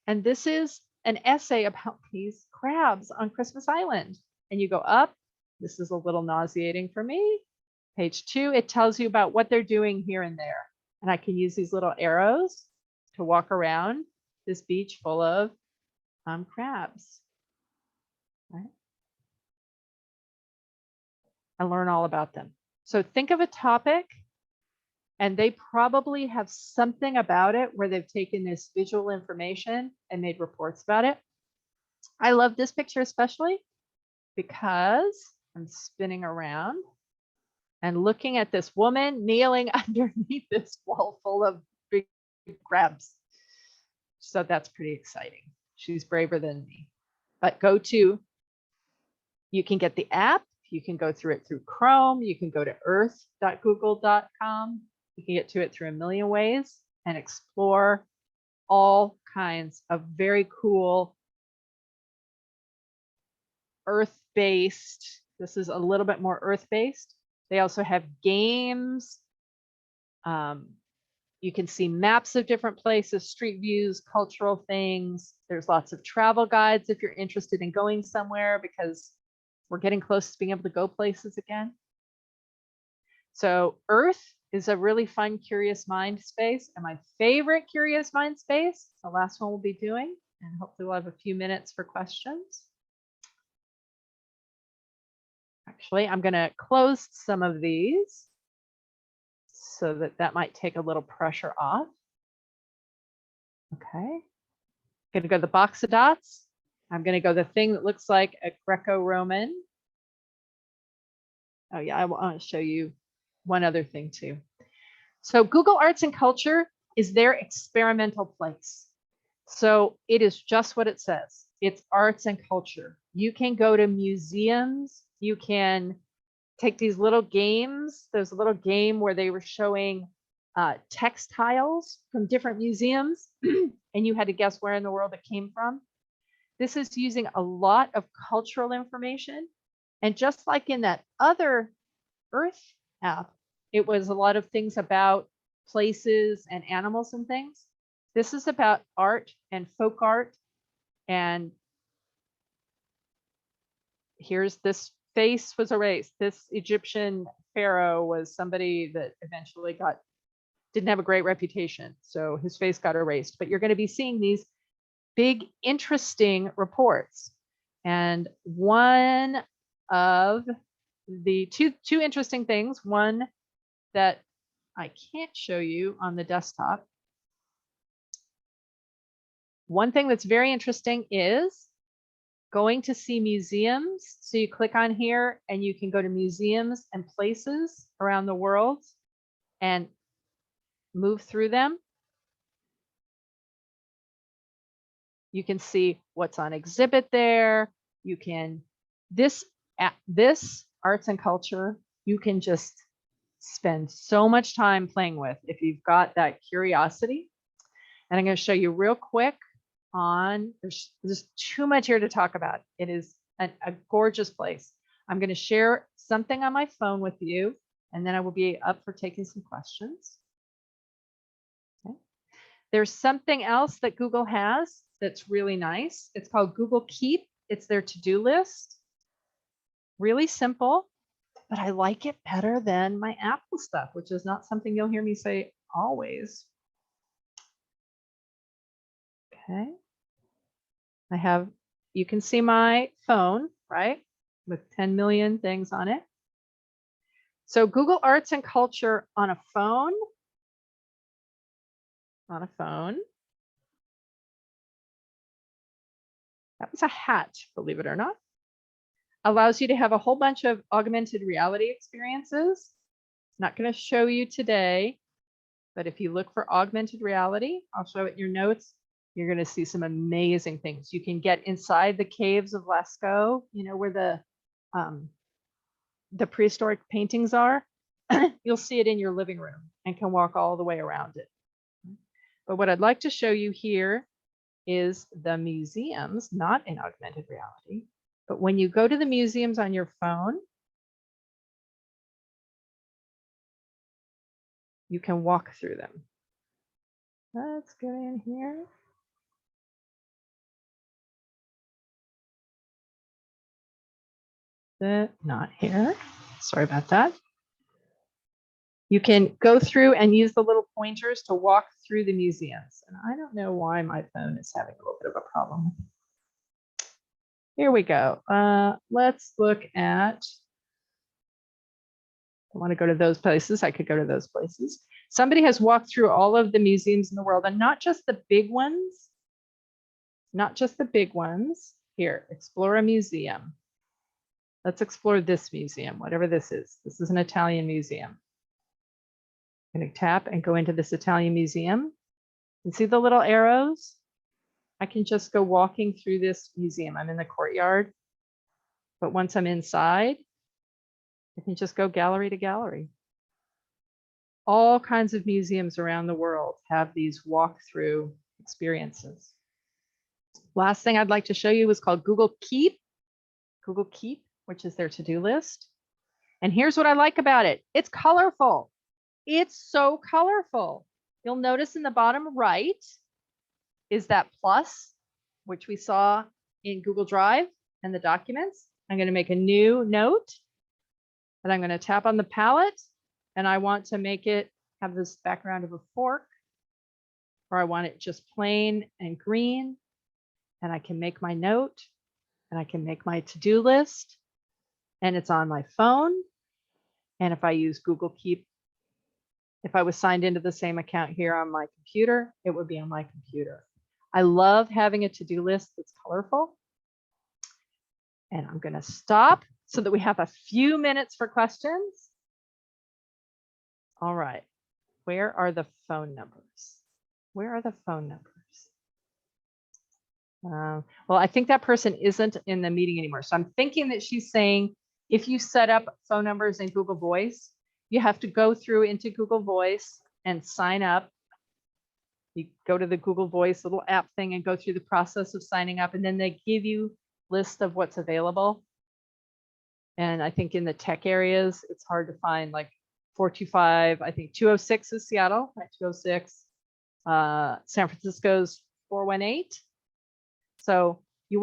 And this is an essay about these crabs on Christmas Island. And you go up. This is a little nauseating for me. Page 2, it tells you about what they're doing here and there. And I can use these little arrows to walk around this beach full of crabs. Right? And learn all about them. So think of a topic And they probably have something about it where they've taken this visual information and made reports about it. I love this picture especially because I'm spinning around and looking at this woman kneeling underneath this wall full of big crabs. So that's pretty exciting. She's braver than me. But you can get the app. You can go through it through Chrome. You can go to earth.google.com. You can get to it through a million ways and explore all kinds of very cool Earth-based. This is a little bit more Earth-based. They also have games. You can see maps of different places, street views, cultural things. There's lots of travel guides if you're interested in going somewhere, because we're getting close to being able to go places again. So Earth is a really fun, curious mind space. And my favorite curious mind space, the last one we'll be doing, and hopefully we'll have a few minutes for questions. Actually, I'm going to close some of these so that might take a little pressure off. Okay. Going to go to the box of dots. I'm going to go the thing that looks like a Greco-Roman. Oh yeah, I want to show you one other thing too. So Google Arts and Culture is their experimental place. So it is just what it says. It's arts and culture. You can go to museums. You can take these little games. There's a little game where they were showing textiles from different museums, and you had to guess where in the world it came from. This is using a lot of cultural information. And just like in that other Earth app, it was a lot of things about places and animals and things. This is about art and folk art. And here's this face was erased. This Egyptian pharaoh was somebody that eventually didn't have a great reputation. So his face got erased. But you're going to be seeing these big, interesting reports. And one of the two interesting things, one that I can't show you on the desktop. One thing that's very interesting is going to see museums. So you click on here and you can go to museums and places around the world and move through them. You can see what's on exhibit there. You can, this arts and culture, you can just spend so much time playing with if you've got that curiosity. And I'm going to show you real quick on, there's too much here to talk about. It is a gorgeous place. I'm going to share something on my phone with you, and then I will be up for taking some questions. Okay. There's something else that Google has that's really nice. It's called Google Keep. It's their to-do list. Really simple, but I like it better than my Apple stuff, which is not something you'll hear me say always. Okay. You can see my phone, right? With 10 million things on it. So Google Arts and Culture on a phone, that was a hat, believe it or not, allows you to have a whole bunch of augmented reality experiences. Not going to show you today, but if you look for augmented reality, I'll show it in your notes. You're going to see some amazing things. You can get inside the caves of Lascaux, you know, where the prehistoric paintings are. You'll see it in your living room and can walk all the way around it. But what I'd like to show you here is the museums, not in augmented reality, but when you go to the museums on your phone, you can walk through them. Let's get in here. Not here. Sorry about that. You can go through and use the little pointers to walk through the museums. And I don't know why my phone is having a little bit of a problem. Here we go. Let's look at, I want to go to those places. I could go to those places. Somebody has walked through all of the museums in the world, and not just the big ones. Not just the big ones. Here, explore a museum. Let's explore this museum, whatever this is. This is an Italian museum. I'm going to tap and go into this Italian museum. And see the little arrows? I can just go walking through this museum. I'm in the courtyard. But once I'm inside, I can just go gallery to gallery. All kinds of museums around the world have these walkthrough experiences. Last thing I'd like to show you is called Google Keep. Google Keep, which is their to-do list. And here's what I like about it. It's colorful. It's so colorful. You'll notice in the bottom right is that plus, which we saw in Google Drive and the documents. I'm going to make a new note, and I'm going to tap on the palette, and I want to make it have this background of a fork, or I want it just plain and green, and I can make my note, and I can make my to-do list, and it's on my phone. And if I use Google Keep, if I was signed into the same account here on my computer, it would be on my computer. I love having a to-do list that's colorful. And I'm going to stop so that we have a few minutes for questions. All right. Where are the phone numbers? Where are the phone numbers? Well, I think that person isn't in the meeting anymore. So I'm thinking that she's saying, if you set up phone numbers in Google Voice, you have to go through into Google Voice and sign up. You go to the Google Voice little app thing and go through the process of signing up, and then they give you a list of what's available. And I think in the tech areas, it's hard to find, like 425, I think 206 is Seattle, right? 206. San Francisco's 418. So you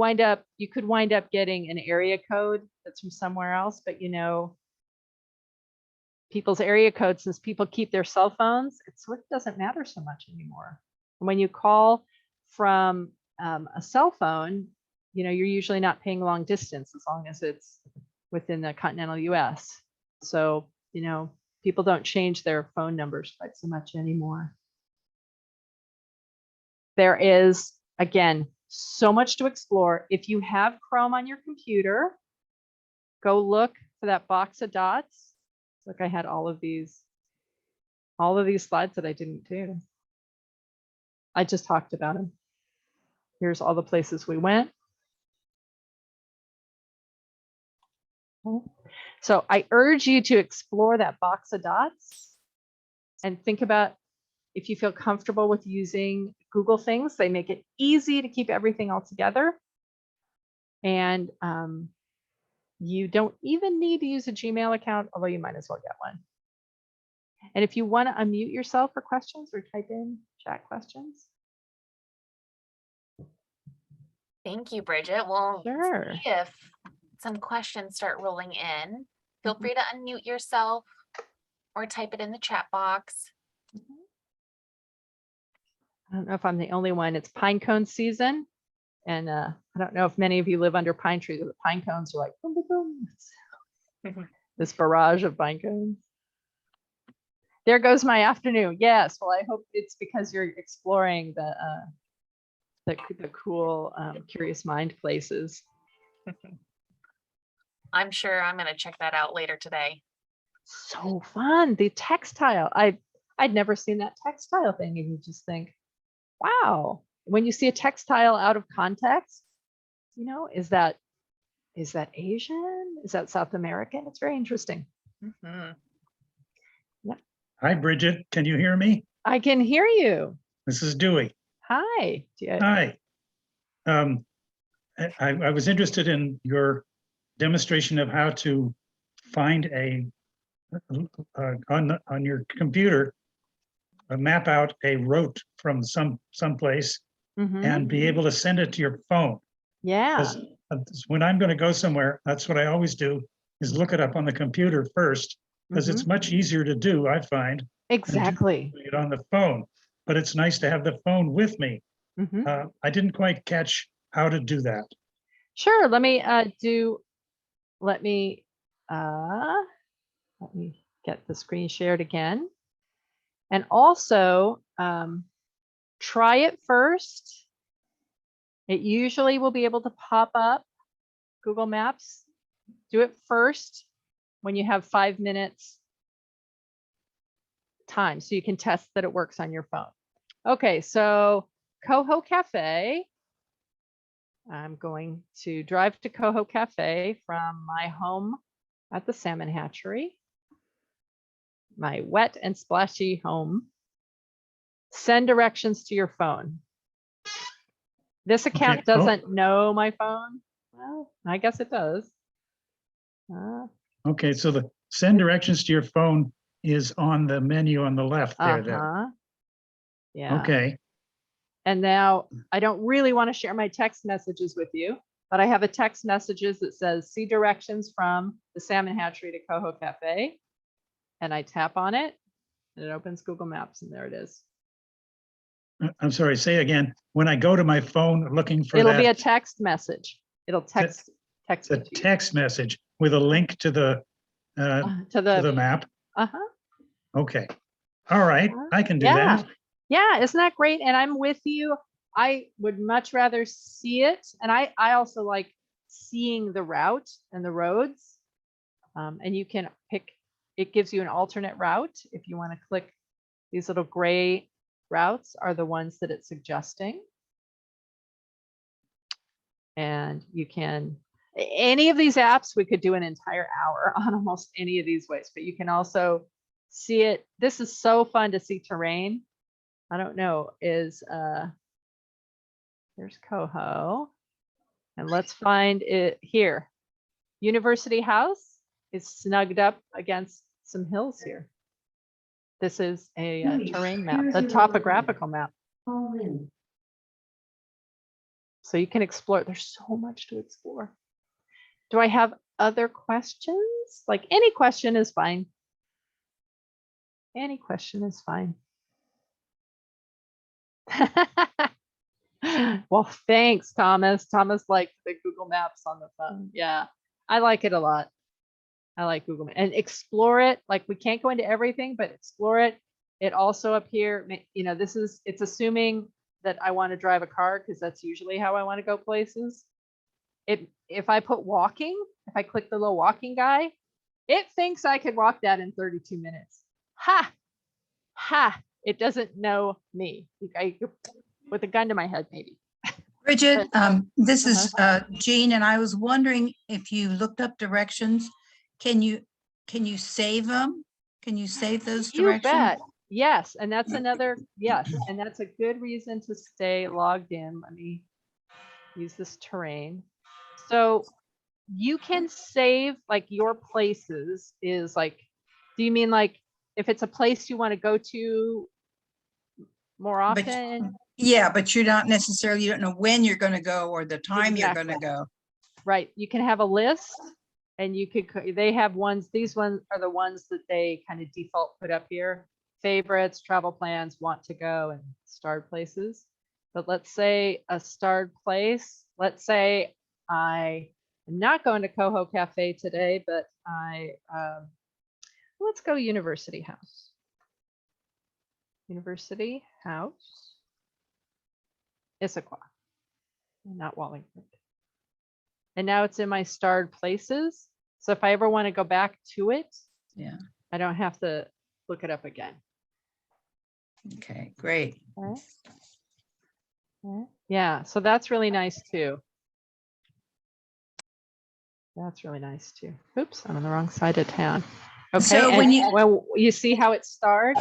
could wind up getting an area code that's from somewhere else, but you know, people's area codes, since people keep their cell phones, it sort of doesn't matter so much anymore. And when you call from a cell phone, you know, you're usually not paying long distance as long as it's within the continental US. So, you know, people don't change their phone numbers quite so much anymore. There is, again, so much to explore. If you have Chrome on your computer, go look for that box of dots. Look, I had all of these slides that I didn't do. I just talked about them. Here's all the places we went. So I urge you to explore that box of dots and think about if you feel comfortable with using Google things. They make it easy to keep everything all together. And you don't even need to use a Gmail account, although you might as well get one. And if you want to unmute yourself for questions or type in chat questions. Thank you, Bridget. We'll Sure. see if some questions start rolling in. Feel free to unmute yourself or type it in the chat box. I don't know if I'm the only one. It's pine cone season. And I don't know if many of you live under pine trees, but the pine cones are like, boom, boom, boom. This barrage of pine cones. There goes my afternoon. Yes. Well, I hope it's because you're exploring the cool, curious mind places. I'm sure I'm going to check that out later today. So fun. The textile. I'd never seen that textile thing, and you just think, wow. When you see a textile out of context, you know, is that Asian? Is that South American? It's very interesting. Mm-hmm. Yeah. Hi, Bridget. Can you hear me? I can hear you. This is Dewey. Hi. Hi. I was interested in your demonstration of how to find on your computer, map out a route from someplace and be able to send it to your phone. Yeah. When I'm going to go somewhere, that's what I always do, is look it up on the computer first, because it's much easier to do, I find. Exactly. It on the phone, but it's nice to have the phone with me. I didn't quite catch how to do that. Sure. Let me get the screen shared again. And also try it first. It usually will be able to pop up Google Maps. Do it first when you have 5 minutes time so you can test that it works on your phone. Okay, so Coho Cafe. I'm going to drive to Coho Cafe from my home at the Salmon Hatchery, my wet and splashy home. Send directions to your phone. This account Okay. Oh. doesn't know my phone. Well, I guess it does. Okay, so the send directions to your phone is on the menu on the left there then. Yeah. Okay, And now I don't really want to share my text messages with you, but I have a text messages that says see directions from the Salmon Hatchery to Coho Cafe. And I tap on it and it opens Google Maps and there it is. I'm sorry, say again, when I go to my phone looking for It'll be a that, text message. It'll text it's a it to you. text message with a link to the To the map. uh-huh. Okay, all right, I can do Yeah. that. Yeah, isn't that great? And I'm with you. I would much rather see it. And I also like seeing the route and the roads. And you can pick, it gives you an alternate route. If you want to click these little gray routes are the ones that it's suggesting. And you can, any of these apps, we could do an entire hour on almost any of these ways, but you can also see it. This is so fun to see terrain. I don't know, is there's Coho. And let's find it here. University House is snugged up against some hills here. This is a terrain map, the topographical map. So you can explore. There's so much to explore. Do I have other questions? Like any question is fine. Any question is fine. Well, thanks, Thomas. Thomas liked the Google Maps on the phone. Yeah, I like it a lot. I like Google Maps and explore it. Like we can't go into everything, but explore it. It also up here, you know, it's assuming that I want to drive a car because that's usually how I want to go places. If I put walking, if I click the little walking guy, it thinks I could walk that in 32 minutes. Ha! Ha! It doesn't know me. With a gun to my head, maybe. Bridget, this is Jean, and I was wondering if you looked up directions, can you save them? Can you save those You directions? bet. Yes, and that's another, yes, and that's a good reason to stay logged in. Let me use this terrain. So you can save like your places is like, do you mean like if it's a place you want to go to more often? Yeah, but you're not necessarily, you don't know when you're going to go or the time you're going to go. Right. You can have a list and you could, they have ones, these ones are the ones that they kind of default put up here. Favorites, travel plans, want to go, and starred places. But let's say a starred place. Let's say I am not going to Coho Cafe today, but let's go University House. University House, Issaquah, not Wallingford. And now it's in my starred places. So if I ever want to go back to it, yeah, I don't have to look it up again. Okay, great. Okay. Yeah, so that's really nice too. That's really nice too. Oops, I'm on the wrong side of town. Okay, So and when you, well, you see how it starred.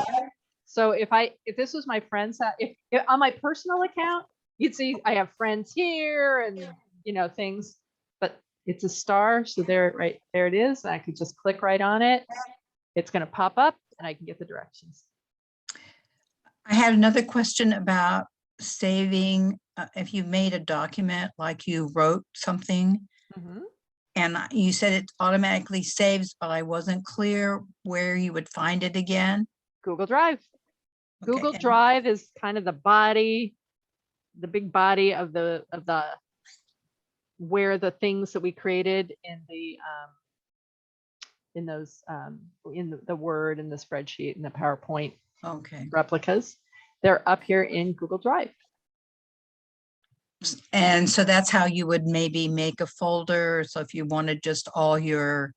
So if this was my friend's, if on my personal account, you'd see I have friends here and you know things, but it's a star, so there, right there it is. I could just click right on it. It's going to pop up, and I can get the directions. I had another question about saving. If you made a document, like you wrote something, and you said it automatically saves, but I wasn't clear where you would find it again. Google Drive. Okay, Google Drive is kind of the body, the big body of the where the things that we created in the in those in the Word and the spreadsheet and the PowerPoint Okay. replicas. They're up here in Google Drive. And so that's how you would maybe make a folder. So if you wanted just all your,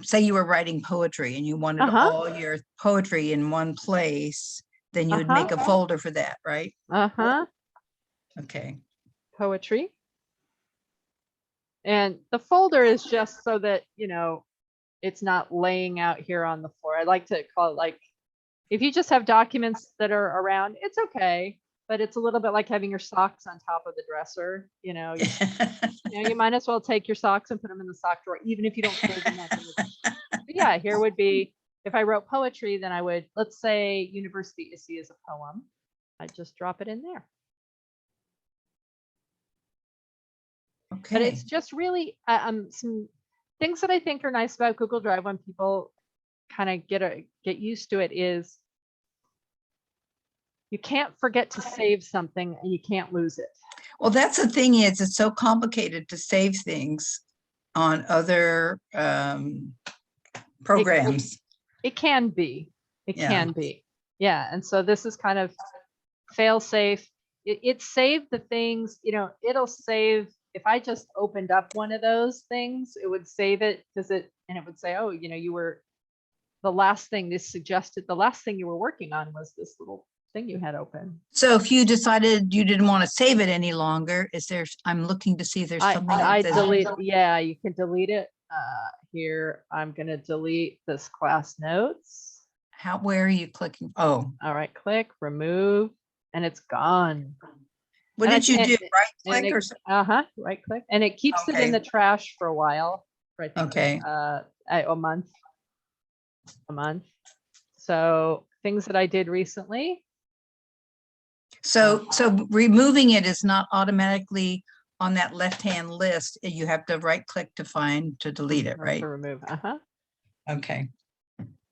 say you were writing poetry and you wanted Uh-huh. all your poetry in one place, then you would make a folder for that, right? Uh-huh. Okay. Poetry. And the folder is just so that, you know, it's not laying out here on the floor. I like to call it like, if you just have documents that are around, it's okay. But it's a little bit like having your socks on top of the dresser. You know, you might as well take your socks and put them in the sock drawer, even if you don't fold them up. But yeah, here would be, if I wrote poetry, then I would, let's say University Issy is a poem. I'd just drop it in there. But Okay. it's just really some things that I think are nice about Google Drive when people kind of get used to it is you can't forget to save something and you can't lose it. Well, that's the thing is it's so complicated to save things on other programs. It can be. It Yeah. can be. Yeah. And so this is kind of fail safe. It saved the things, you know, it'll save. If I just opened up one of those things, it would save it because it would say, oh, you know, you were the last thing the last thing you were working on was this little thing you had open. So if you decided you didn't want to save it any longer, I'm looking to see if there's something I that says- delete, yeah, you can delete it. Here, I'm going to delete this class notes. where are you clicking? Oh, All right, click, remove, and it's gone. what And did you do? Right click or something? Right click, and it keeps it in the trash for a while. For I think Okay. a month. So things that I did recently. So removing it is not automatically on that left-hand list. You have to right click to delete it, right? To remove. Okay.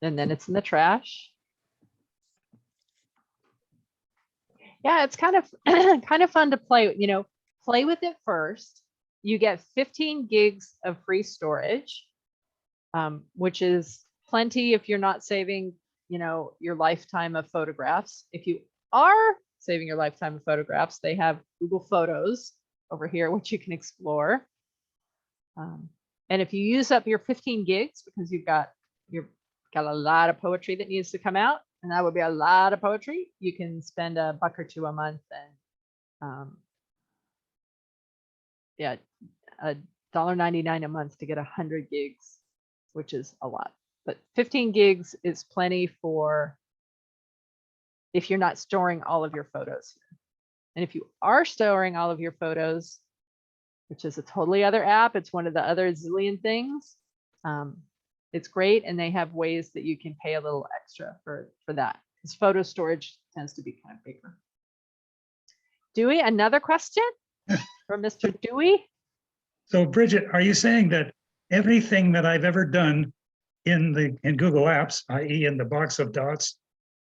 And then it's in the trash. Yeah, it's kind of fun to play, you know, play with it first. You get 15 gigs of free storage, which is plenty if you're not saving, you know, your lifetime of photographs. If you are saving your lifetime of photographs, they have Google Photos over here, which you can explore. And if you use up your 15 gigs because you've got a lot of poetry that needs to come out, and that would be a lot of poetry, you can spend $1 or $2 a month and yeah, $1.99 a month to get 100 gigs, which is a lot. But 15 gigs is plenty for if you're not storing all of your photos. And if you are storing all of your photos, which is a totally other app, it's one of the other zillion things. It's great, and they have ways that you can pay a little extra for that, because photo storage tends to be kind of bigger. Dewey, another question from Mr. Dewey. So Bridget, are you saying that everything that I've ever done in Google Apps, i.e. in the box of dots,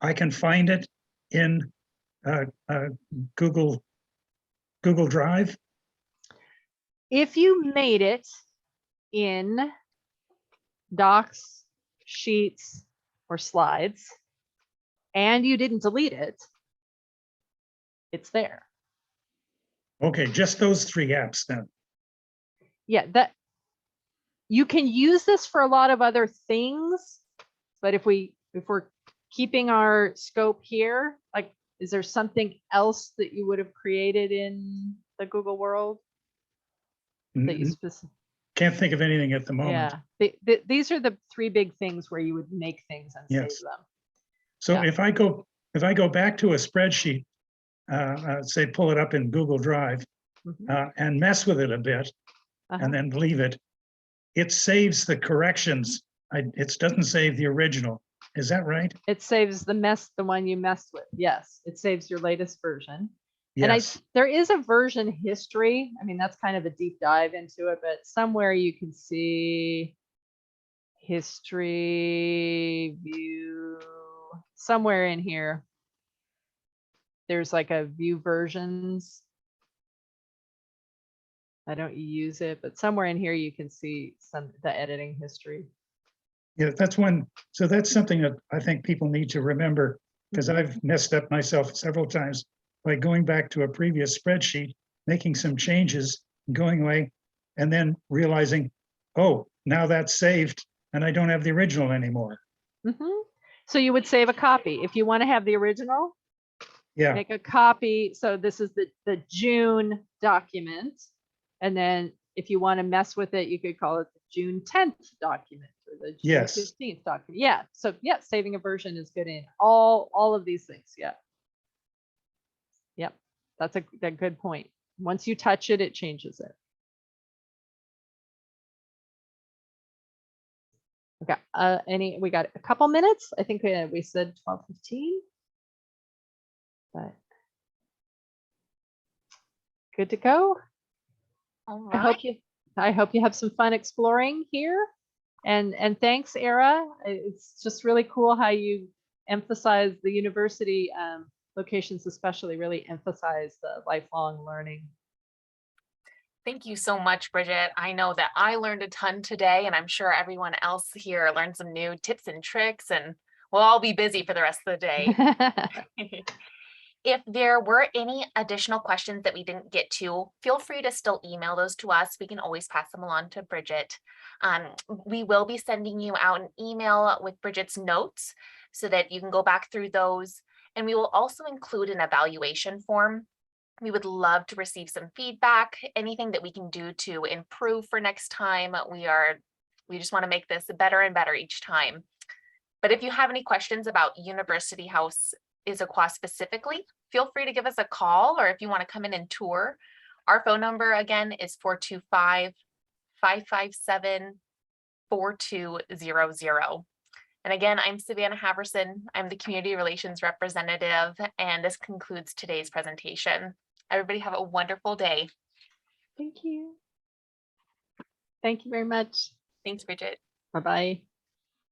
I can find it in Google Drive? If you made it in Docs, Sheets, or Slides, and you didn't delete it, it's there. Okay, just those 3 apps then. Yeah, that you can use this for a lot of other things, but if we're keeping our scope here, like, is there something else that you would have created in the Google world that you Can't think of anything at the moment. Yeah, these are the 3 big things where you would make things and Yes. save them. So Yeah. if I go back to a spreadsheet, say pull it up in Google Drive, and mess with it a bit, and then leave it, it saves the corrections. It doesn't save the original. Is that right? It saves the one you messed with. Yes, it saves your latest version. Yes. And there is a version history. I mean, that's kind of a deep dive into it, but somewhere you can see history view somewhere in here. There's like a view versions. I don't use it, but somewhere in here you can see the editing history. Yeah, that's one. So that's something that I think people need to remember, because I've messed up myself several times by going back to a previous spreadsheet, making some changes, going away, and then realizing, oh, now that's saved and I don't have the original anymore. So you would save a copy. If you want to have the original, Yeah, make a copy. So this is the June document. And then if you want to mess with it, you could call it the June 10th document or the June Yes. 15th document. Yeah. So yeah, saving a version is good in all of these things. Yeah. Yep. That's a good point. Once you touch it, it changes it. Okay. We got a couple minutes. I think we said 12:15. But good to go. All I right. hope you have some fun exploring here. And thanks, Era. It's just really cool how you emphasize the university locations, especially really emphasize the lifelong learning. Thank you so much, Bridget. I know that I learned a ton today, and I'm sure everyone else here learned some new tips and tricks, and we'll all be busy for the rest of the day. If there were any additional questions that we didn't get to, feel free to still email those to us. We can always pass them along to Bridget. We will be sending you out an email with Bridget's notes so that you can go back through those. And we will also include an evaluation form. We would love to receive some feedback, anything that we can do to improve for next time. We just want to make this better and better each time. But if you have any questions about University House Issaquah specifically, feel free to give us a call, or if you want to come in and tour, our phone number again is 425-557-4200. And again, I'm Savannah Haverson. I'm the Community Relations Representative, and this concludes today's presentation. Everybody have a wonderful day. Thank you. Thank you very much. Thanks, Bridget. Bye-bye.